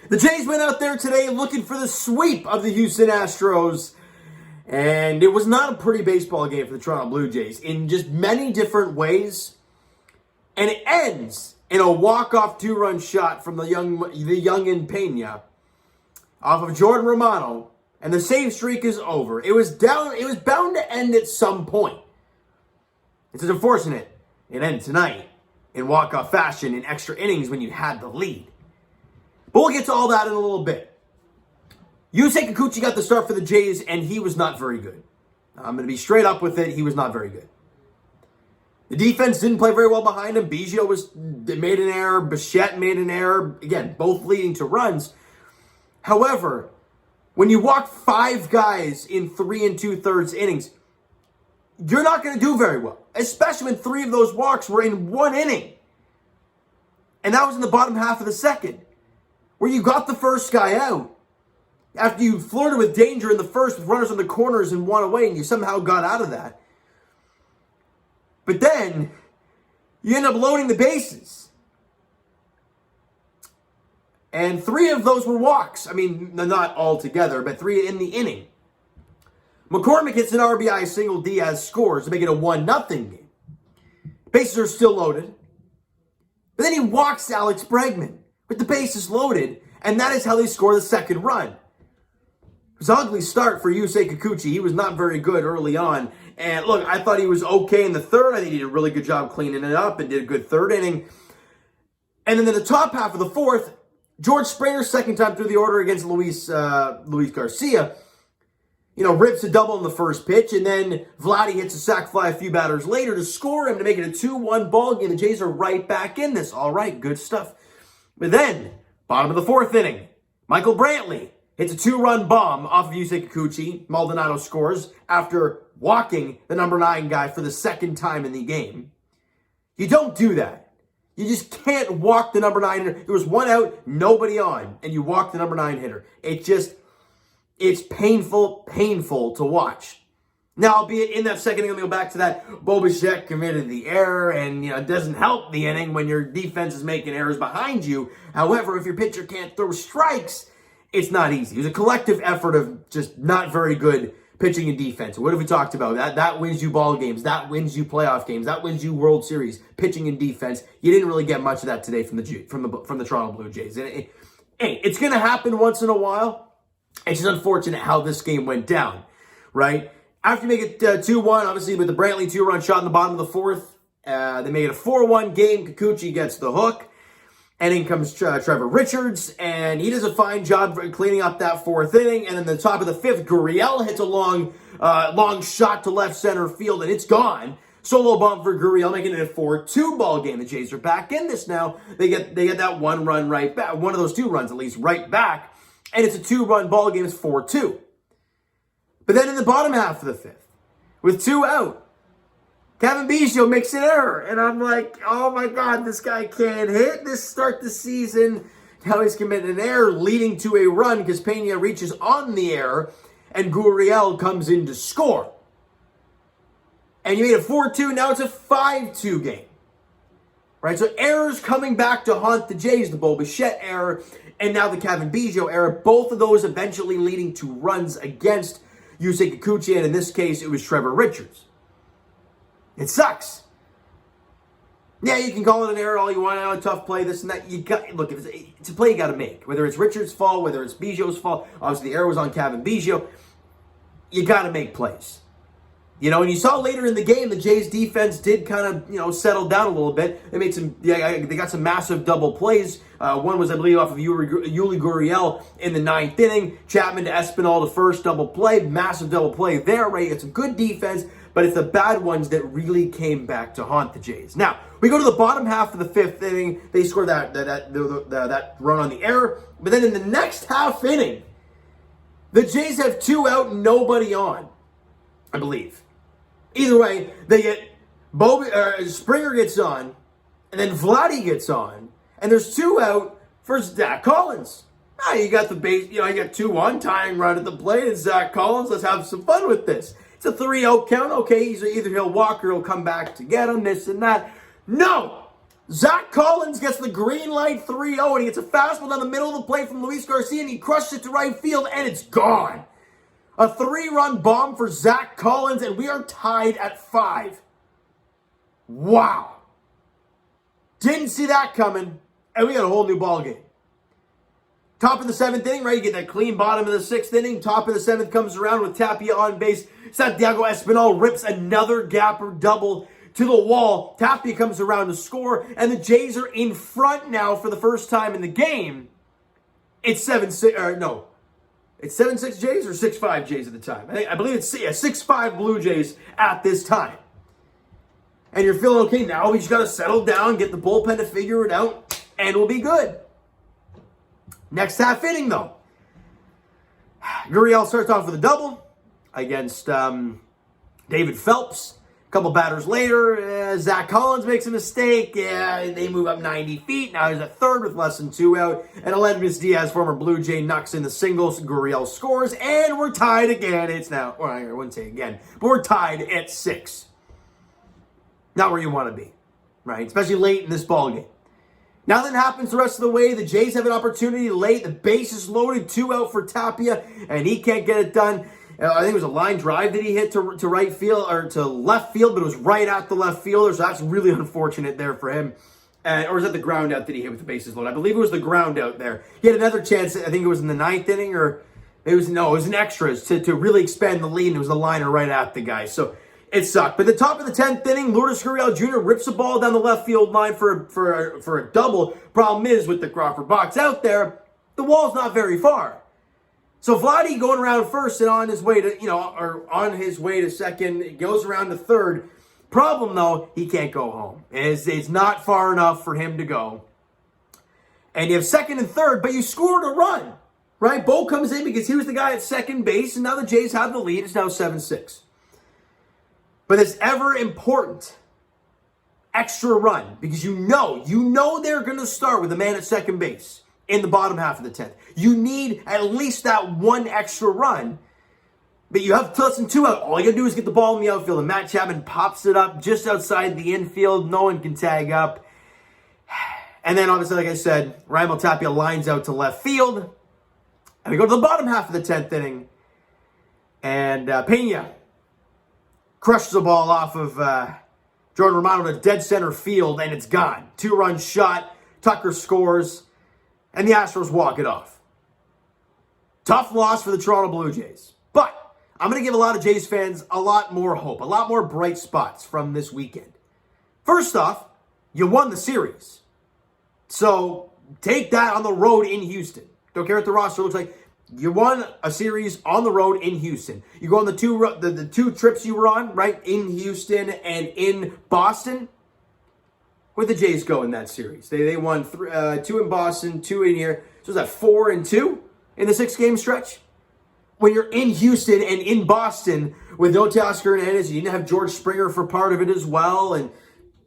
The Jays went out there today looking for the sweep of the Houston Astros. And it was not a pretty baseball game for the Toronto Blue Jays in just many different ways. And it ends in a walk-off two-run shot from the youngin Pena off of Jordan Romano. And the save streak is over. It was bound to end at some point. It's unfortunate it ended tonight in walk-off fashion in extra innings when you had the lead. But we'll get to all that in a little bit. Yusei Kikuchi got the start for the Jays, and he was not very good. I'm going to be straight up with it. He was not very good. The defense didn't play very well behind him. Biggio made an error. Bichette made an error. Again, both leading to runs. However, when you walk 5 guys in 3 2/3 innings, you're not going to do very well, especially when 3 of those walks were in 1 inning. And that was in the bottom half of the second, where you got the first guy out after you flirted with danger in the first with runners on the corners and 1 away, and you somehow got out of that. But then you end up loading the bases. And 3 of those were walks. I mean, not all together, but 3 in the inning. McCormick hits an RBI single, Diaz scores to make it a 1-0 game. Bases are still loaded. But then he walks Alex Bregman with the bases loaded, and that is how they score the second run. It was an ugly start for Yusei Kikuchi. He was not very good early on. And look, I thought he was okay in the third. I think he did a really good job cleaning it up and did a good third inning. And then in the top half of the fourth, George Springer's second time through the order against Luis Garcia, rips a double in the first pitch, and then Vladdy hits a sac fly a few batters later to score him to make it a 2-1 ball game. The Jays are right back in this. All right, good stuff. But then, bottom of the fourth inning, Michael Brantley hits a 2-run bomb off of Yusei Kikuchi. Maldonado scores after walking the number 9 guy for the second time in the game. You don't do that. You just can't walk the number 9 hitter. There was 1 out, nobody on, and you walk the number 9 hitter. It's painful to watch. Now, albeit in that second inning, let me go back to that. Bo Bichette committed the error, and it doesn't help the inning when your defense is making errors behind you. However, if your pitcher can't throw strikes, it's not easy. It was a collective effort of just not very good pitching and defense. What have we talked about? That wins you ball games. That wins you playoff games. That wins you World Series. Pitching and defense. You didn't really get much of that today from the Toronto Blue Jays. Hey, it's going to happen once in a while. It's just unfortunate how this game went down, right? After you make it 2-1, obviously with the Brantley 2-run shot in the bottom of the fourth, they made it a 4-1 game. Kikuchi gets the hook. And in comes Trevor Richards, and he does a fine job cleaning up that fourth inning. And in the top of the fifth, Gurriel hits a long shot to left center field, and it's gone. Solo bomb for Gurriel, making it a 4-2 ball game. The Jays are back in this now. They get that 1 run right back, one of those 2 runs at least right back, and it's a 2-run ball game. It's 4-2. But then in the bottom half of the fifth, with 2 out, Kevin Biggio makes an error, and I'm like, oh my God, this guy can't hit. This start the season. Now he's committed an error leading to a run because Pena reaches on the error, and Gurriel comes in to score. And you made it 4-2, now it's a 5-2 game. Right, so errors coming back to haunt the Jays, the Bo Bichette error, and now the Kevin Biggio error, both of those eventually leading to runs against Yusei Kikuchi, and in this case, it was Trevor Richards. It sucks. Yeah, you can call it an error all you want, a tough play, this and that. Look, if it's a play you got to make. Whether it's Richards' fault, whether it's Biggio's fault. Obviously, the error was on Kevin Biggio. You got to make plays. And you saw later in the game, the Jays defense did kind of, settle down a little bit. They got some massive double plays. One was, I believe, off of Yuli Gurriel in the 9th inning. Chapman to Espinal to first, double play. Massive double play there, right? You got some good defense, but it's the bad ones that really came back to haunt the Jays. Now, we go to the bottom half of the 5th inning. They score that run on the error. But then in the next half inning, the Jays have 2 out and nobody on, I believe. Either way, they get Springer gets on, and then Vladdy gets on, and there's 2 out for Zach Collins. Now you got the base, you got 2-1, tying run at the plate, and Zach Collins. Let's have some fun with this. It's a 3-0 count. Okay, either he'll walk or he'll come back to get him, this and that. No! Zach Collins gets the green light 3-0, and he gets a fastball down the middle of the plate from Luis Garcia, and he crushed it to right field, and it's gone. A 3-run bomb for Zach Collins, and we are tied at 5. Wow. Didn't see that coming, and we got a whole new ball game. Top of the 7th inning, right? You get that clean bottom of the 6th inning. Top of the 7th comes around with Tapia on base. Santiago Espinal rips another gapper double to the wall. Tapia comes around to score, and the Jays are in front now for the first time in the game. It's 7-6, or no. It's 7-6 Jays or 6-5 Jays at the time. I believe it's 6-5 Blue Jays at this time. And you're feeling okay now. We just got to settle down, get the bullpen to figure it out, and we'll be good. Next half inning, though. Gurriel starts off with a double against David Phelps. A couple batters later, Zach Collins makes a mistake. They move up 90 feet. Now he's at third with less than 2 out. And Aledmys Diaz, former Blue Jay, knocks in the singles. Gurriel scores, and we're tied again. It's now, well, I wouldn't say again, but we're tied at 6. Not where you want to be, right? Especially late in this ball game. Nothing happens the rest of the way. The Jays have an opportunity late. The base is loaded, 2 out for Tapia, and he can't get it done. I think it was a line drive that he hit to right field or to left field, but it was right at the left fielder, so that's really unfortunate there for him. Or was that the ground out that he hit with the bases loaded? I believe it was the ground out there. He had another chance, I think it was in the 9th inning, or it was in extras to really expand the lead, and it was the liner right at the guy. So it sucked. But the top of the 10th inning, Lourdes Gurriel Jr. rips a ball down the left field line for a double. Problem is, with the Crawford box out there, the wall's not very far. So Vladdy going around first and on his way to second, goes around to third. Problem though, he can't go home. It's not far enough for him to go. And you have second and third, but you scored a run, right? Bo comes in because he was the guy at second base, and now the Jays have the lead. It's now 7-6. But this ever important extra run, because you know they're going to start with a man at second base in the bottom half of the 10th. You need at least that one extra run, but you have less than 2 out. All you got to do is get the ball in the outfield, and Matt Chapman pops it up just outside the infield. No one can tag up. And then, obviously, like I said, Raimel Tapia lines out to left field, and we go to the bottom half of the 10th inning, and Pena crushes the ball off of Jordan Romano to dead center field, and it's gone. 2-run shot. Tucker scores, and the Astros walk it off. Tough loss for the Toronto Blue Jays. But I'm going to give a lot of Jays fans a lot more hope, a lot more bright spots from this weekend. First off, you won the series. So take that on the road in Houston. Don't care what the roster looks like. You won a series on the road in Houston. You go on the two trips you were on, right, in Houston and in Boston. Where'd the Jays go in that series? They won 2 in Boston, 2 in here. So is that 4-2 in the 6-game stretch? When you're in Houston and in Boston with no Teoscar Hernandez, you didn't have George Springer for part of it as well, and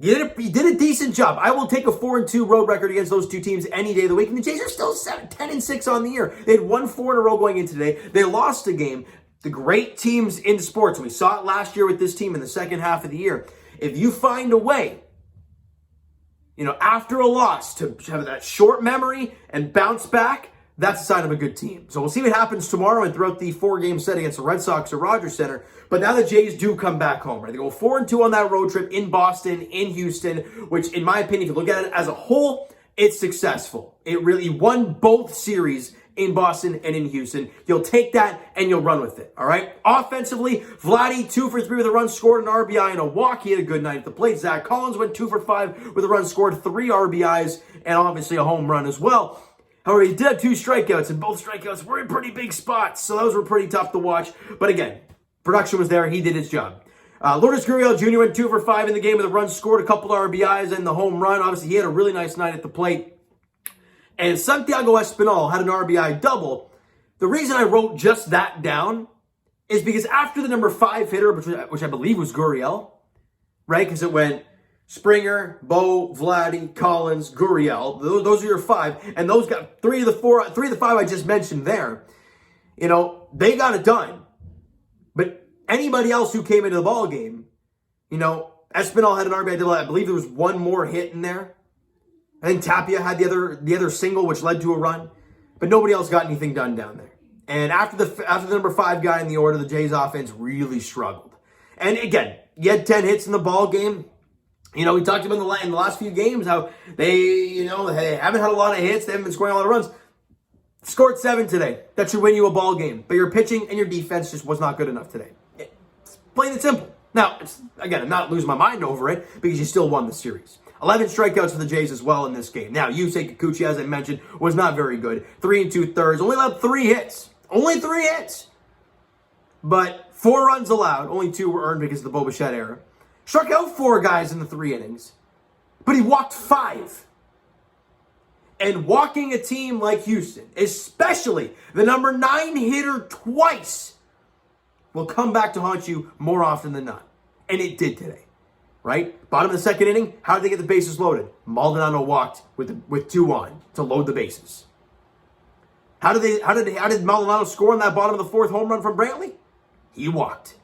you did a decent job. I will take a 4-2 road record against those two teams any day of the week. And the Jays are still 10-6 on the year. They had won 4 in a row going into today. They lost a game. The great teams in sports, and we saw it last year with this team in the second half of the year. If you find a way, after a loss to have that short memory and bounce back, that's a sign of a good team. So we'll see what happens tomorrow and throughout the 4-game set against the Red Sox at Rogers Center. But now the Jays do come back home, right? They go 4-2 on that road trip in Boston, in Houston, which in my opinion, if you look at it as a whole, it's successful. It really won both series in Boston and in Houston. You'll take that and you'll run with it, all right? Offensively, Vladdy 2 for 3 with a run scored, an RBI and a walk. He had a good night at the plate. Zach Collins went 2 for 5 with a run scored, 3 RBIs, and obviously a home run as well. However, he did have 2 strikeouts, and both strikeouts were in pretty big spots, so those were pretty tough to watch. But again, production was there. He did his job. Lourdes Gurriel Jr. went 2 for 5 in the game with a run scored, a couple RBIs, and the home run. Obviously, he had a really nice night at the plate. And Santiago Espinal had an RBI double. The reason I wrote just that down is because after the number 5 hitter, which I believe was Gurriel, right? Because it went Springer, Bo, Vladdy, Collins, Gurriel. Those are your 5. And those got 3 of the 5 I just mentioned there. They got it done. But anybody else who came into the ball game, Espinal had an RBI double. I believe there was one more hit in there. I think Tapia had the other single, which led to a run, but nobody else got anything done down there. And after the number 5 guy in the order, the Jays offense really struggled. And again, you had 10 hits in the ball game. We talked about in the last few games how they haven't had a lot of hits. They haven't been scoring a lot of runs. Scored 7 today. That should win you a ball game. But your pitching and your defense just was not good enough today. It's plain and simple. Now, I'm not losing my mind over it because you still won the series. 11 strikeouts for the Jays as well in this game. Now, Yusei Kikuchi, as I mentioned, was not very good. 3 2/3. Only allowed 3 hits. Only 3 hits. But 4 runs allowed. Only 2 were earned because of the Bo Bichette error. Struck out 4 guys in the 3 innings. But he walked 5. And walking a team like Houston, especially the number 9 hitter twice, will come back to haunt you more often than not. And it did today. Right? Bottom of the 2nd inning, how did they get the bases loaded? Maldonado walked with 2 on to load the bases. How did Maldonado score on that bottom of the 4th home run from Brantley? He walked.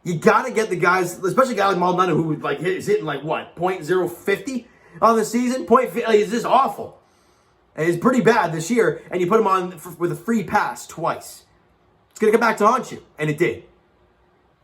You got to get the guys, especially a guy like Maldonado who is hitting .050 on the season. It's just awful. And it's pretty bad this year, and you put him on with a free pass twice. It's going to come back to haunt you, and it did.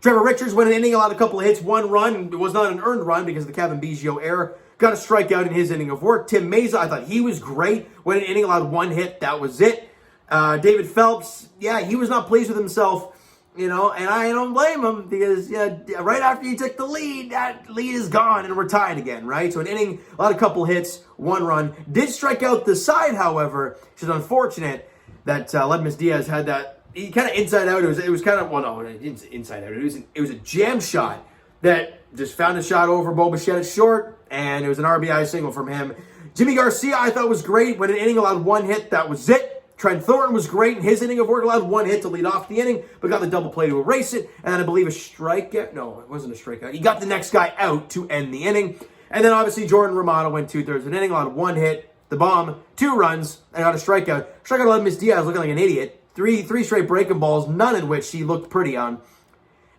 Trevor Richards went an inning, allowed a couple of hits, 1 run, and it was not an earned run because of the Kevin Biggio error. Got a strikeout in his inning of work. Tim Meza, I thought he was great. Went an inning, allowed 1 hit. That was it. David Phelps, he was not pleased with himself, and I don't blame him because right after you took the lead, that lead is gone and we're tied again, right? So an inning, allowed a couple hits, 1 run. Did strike out the side, however, which is unfortunate that Ledmus Diaz had that. He kind of inside out. It was kind of, inside out. It was a jam shot that just found a shot over Bo Bichette at short, and it was an RBI single from him. Jimmy Garcia, I thought was great. When an inning allowed 1 hit, that was it. Trent Thornton was great in his inning of work, allowed 1 hit to lead off the inning, but got the double play to erase it, and then I believe a strikeout. No, it wasn't a strikeout. He got the next guy out to end the inning, and then obviously Jordan Romano went 2/3 of an inning, allowed 1 hit, the bomb, 2 runs, and got a strikeout. Strikeout allowed Miss Diaz looking like an idiot. Three straight breaking balls, none in which he looked pretty on.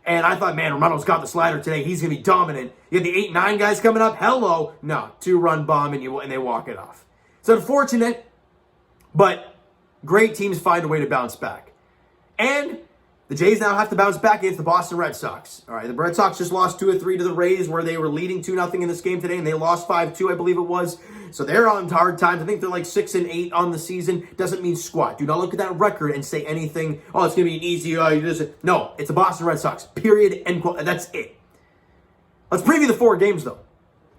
And I thought, man, Romano's got the slider today. He's going to be dominant. You had the 8-9 guys coming up. Hello. No, 2-run bomb, and they walk it off. It's unfortunate, but great teams find a way to bounce back. And the Jays now have to bounce back against the Boston Red Sox. All right, the Red Sox just lost 2 of 3 to the Rays, where they were leading 2-0 in this game today, and they lost 5-2, I believe it was. So they're on hard times. I think they're 6-8 on the season. Doesn't mean squat. Do not look at that record and say anything. Oh, it's going to be an easy. No, it's the Boston Red Sox. Period. End quote. That's it. Let's preview the 4 games though.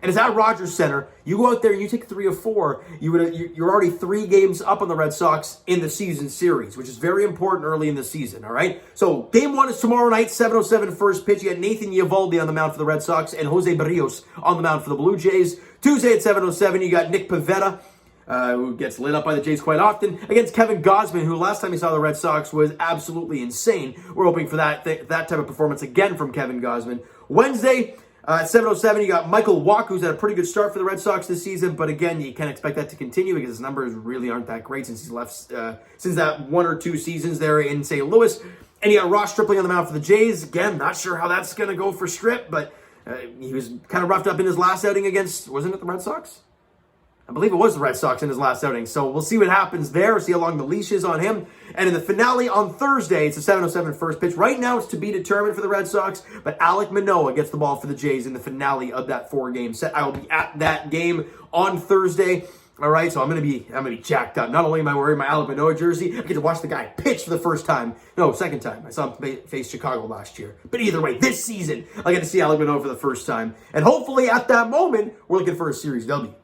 And it's at Rogers Center. You go out there and you take 3 of 4. You're already 3 games up on the Red Sox in the season series, which is very important early in the season, all right? So game 1 is tomorrow night, 7:07 first pitch. You got Nathan Eovaldi on the mound for the Red Sox and Jose Berrios on the mound for the Blue Jays. Tuesday at 7:07, you got Nick Pivetta, who gets lit up by the Jays quite often, against Kevin Gausman, who last time he saw the Red Sox was absolutely insane. We're hoping for that type of performance again from Kevin Gausman. Wednesday, at 7:07, you got Michael Wacha, who's had a pretty good start for the Red Sox this season, but again, you can't expect that to continue because his numbers really aren't that great since he's left, since that 1 or 2 seasons there in St. Louis. And you got Ross Stripling on the mound for the Jays. Again, not sure how that's going to go for Strip, but he was kind of roughed up in his last outing against, wasn't it the Red Sox? I believe it was the Red Sox in his last outing. So we'll see what happens there. See how long the leash is on him. And in the finale on Thursday, it's a 7:07 first pitch. Right now, it's to be determined for the Red Sox. But Alek Manoah gets the ball for the Jays in the finale of that 4-game set. I will be at that game on Thursday. All right, so I'm gonna be jacked up. Not only am I wearing my Alek Manoah jersey, I get to watch the guy pitch for the first time. No, second time. I saw him face Chicago last year. But either way, this season, I get to see Alek Manoah for the first time. And hopefully, at that moment, we're looking for a series W.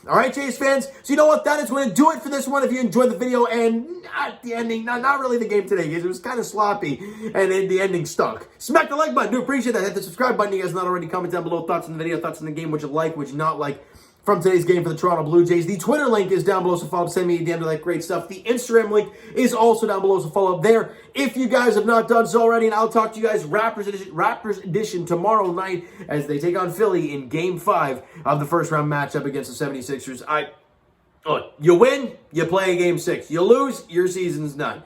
All right, Jays fans. So you know what? That is going to do it for this one. If you enjoyed the video and not the ending, not really the game today, because it was kind of sloppy and then the ending stunk. Smack the like button. Do appreciate that. Hit the subscribe button. You guys not already. Comment down below thoughts on the video, thoughts on the game, what you like, what you not like from today's game for the Toronto Blue Jays. The Twitter link is down below, so follow up, send me a DM to that great stuff. The Instagram link is also down below, so follow up there if you guys have not done so already. And I'll talk to you guys Raptors Edition tomorrow night as they take on Philly in Game 5 of the first-round matchup against the 76ers. You win, you play Game 6. You lose, your season's done.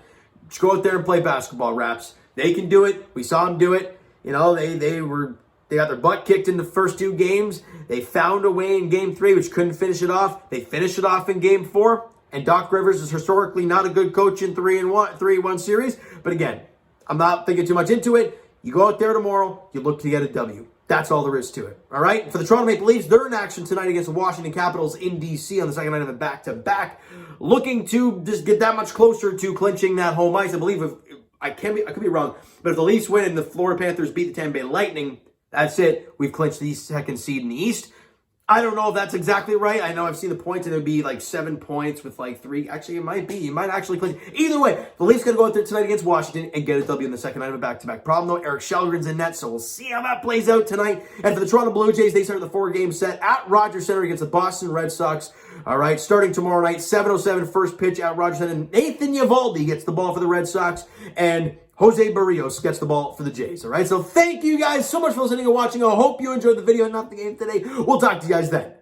Just go out there and play basketball, Raps. They can do it. We saw them do it. You know, they They got their butt kicked in the first 2 games. They found a way in Game 3, which couldn't finish it off. They finished it off in Game 4. And Doc Rivers is historically not a good coach in 3-1 series. But again, I'm not thinking too much into it. You go out there tomorrow, you look to get a W. That's all there is to it. All right? For the Toronto Maple Leafs, they're in action tonight against the Washington Capitals in D.C. on the second night of a back-to-back. Looking to just get that much closer to clinching that home ice. I believe I could be wrong, but if the Leafs win and the Florida Panthers beat the Tampa Bay Lightning, that's it. We've clinched the second seed in the East. I don't know if that's exactly right. I know I've seen the points, and it would be like 7 points with like 3. Actually, it might be. You might actually clinch. Either way, the Leafs going to go out there tonight against Washington and get a W in the second night of a back-to-back. Problem, though, Eric Shelgren's in net, so we'll see how that plays out tonight. And for the Toronto Blue Jays, they start the 4-game set at Rogers Center against the Boston Red Sox. All right, starting tomorrow night, 7:07 first pitch at Rogers Center. Nathan Eovaldi gets the ball for the Red Sox, and Jose Berrios gets the ball for the Jays. All right, so thank you guys so much for listening and watching. I hope you enjoyed the video and not the game today. We'll talk to you guys then.